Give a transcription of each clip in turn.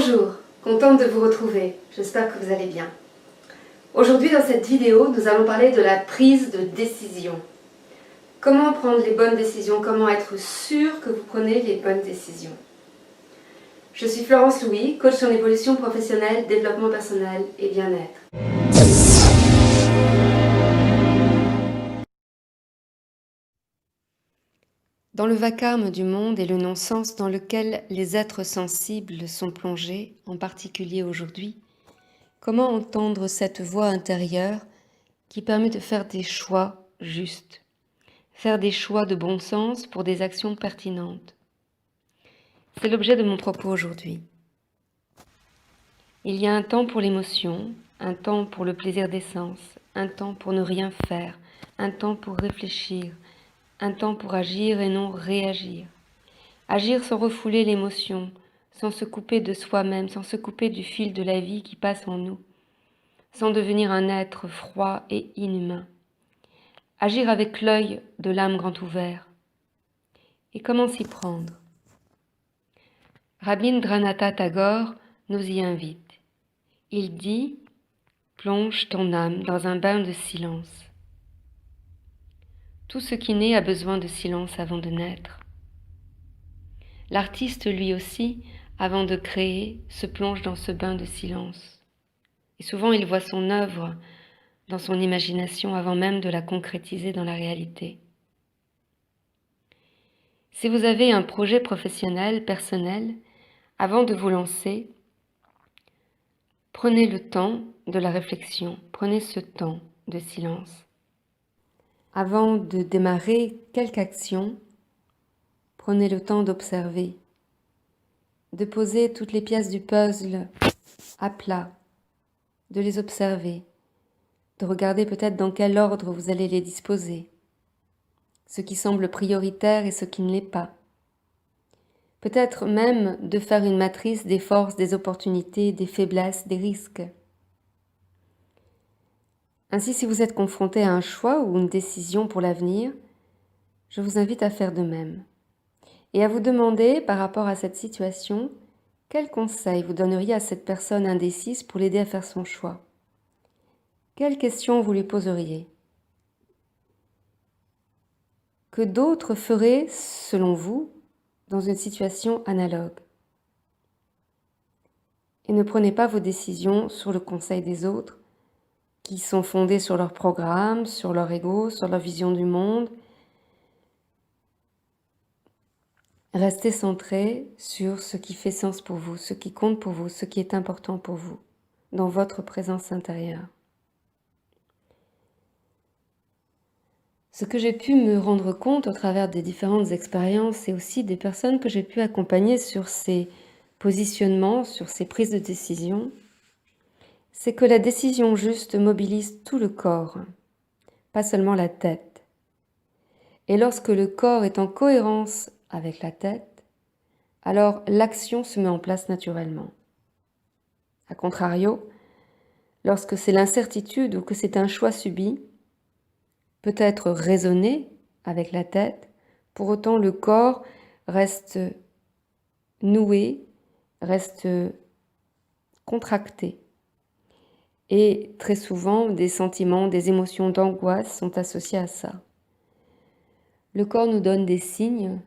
Bonjour, contente de vous retrouver, j'espère que vous allez bien. Aujourd'hui dans cette vidéo, nous allons parler de la prise de décision. Comment prendre les bonnes décisions, comment être sûr que vous prenez les bonnes décisions. Je suis Florence Louis, coach en évolution professionnelle, développement personnel et bien-être. Dans le vacarme du monde et le non-sens dans lequel les êtres sensibles sont plongés, en particulier aujourd'hui, comment entendre cette voix intérieure qui permet de faire des choix justes, faire des choix de bon sens pour des actions pertinentes? C'est l'objet de mon propos aujourd'hui. Il y a un temps pour l'émotion, un temps pour le plaisir d'essence, un temps pour ne rien faire, un temps pour réfléchir, un temps pour agir et non réagir. Agir sans refouler l'émotion, sans se couper de soi-même, sans se couper du fil de la vie qui passe en nous, sans devenir un être froid et inhumain. Agir avec l'œil de l'âme grand ouvert. Et comment s'y prendre? Rabindranath Tagore nous y invite. Il dit « Plonge ton âme dans un bain de silence ». Tout ce qui naît a besoin de silence avant de naître. L'artiste, lui aussi, avant de créer, se plonge dans ce bain de silence. Et souvent, il voit son œuvre dans son imagination avant même de la concrétiser dans la réalité. Si vous avez un projet professionnel, personnel, avant de vous lancer, prenez le temps de la réflexion, prenez ce temps de silence. Avant de démarrer quelque action, prenez le temps d'observer, de poser toutes les pièces du puzzle à plat, de les observer, de regarder peut-être dans quel ordre vous allez les disposer, ce qui semble prioritaire et ce qui ne l'est pas. Peut-être même de faire une matrice des forces, des opportunités, des faiblesses, des risques. Ainsi, si vous êtes confronté à un choix ou une décision pour l'avenir, je vous invite à faire de même et à vous demander, par rapport à cette situation, quel conseil vous donneriez à cette personne indécise pour l'aider à faire son choix? Quelles questions vous lui poseriez? Que d'autres feraient, selon vous, dans une situation analogue? Et ne prenez pas vos décisions sur le conseil des autres, qui sont fondés sur leur programme, sur leur ego, sur leur vision du monde. Restez centré sur ce qui fait sens pour vous, ce qui compte pour vous, ce qui est important pour vous, dans votre présence intérieure. Ce que j'ai pu me rendre compte au travers des différentes expériences et aussi des personnes que j'ai pu accompagner sur ces positionnements, sur ces prises de décision, c'est que la décision juste mobilise tout le corps, pas seulement la tête. Et lorsque le corps est en cohérence avec la tête, alors l'action se met en place naturellement. A contrario, lorsque c'est l'incertitude ou que c'est un choix subi, peut être raisonné avec la tête, pour autant le corps reste noué, reste contracté. Et très souvent, des sentiments, des émotions d'angoisse sont associés à ça. Le corps nous donne des signes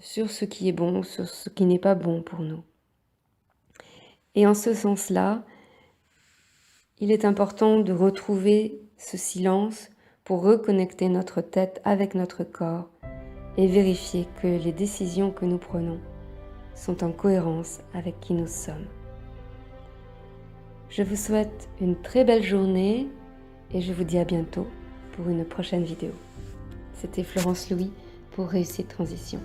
sur ce qui est bon, sur ce qui n'est pas bon pour nous. Et en ce sens-là, il est important de retrouver ce silence pour reconnecter notre tête avec notre corps et vérifier que les décisions que nous prenons sont en cohérence avec qui nous sommes. Je vous souhaite une très belle journée et je vous dis à bientôt pour une prochaine vidéo. C'était Florence Louis pour Réussite Transition.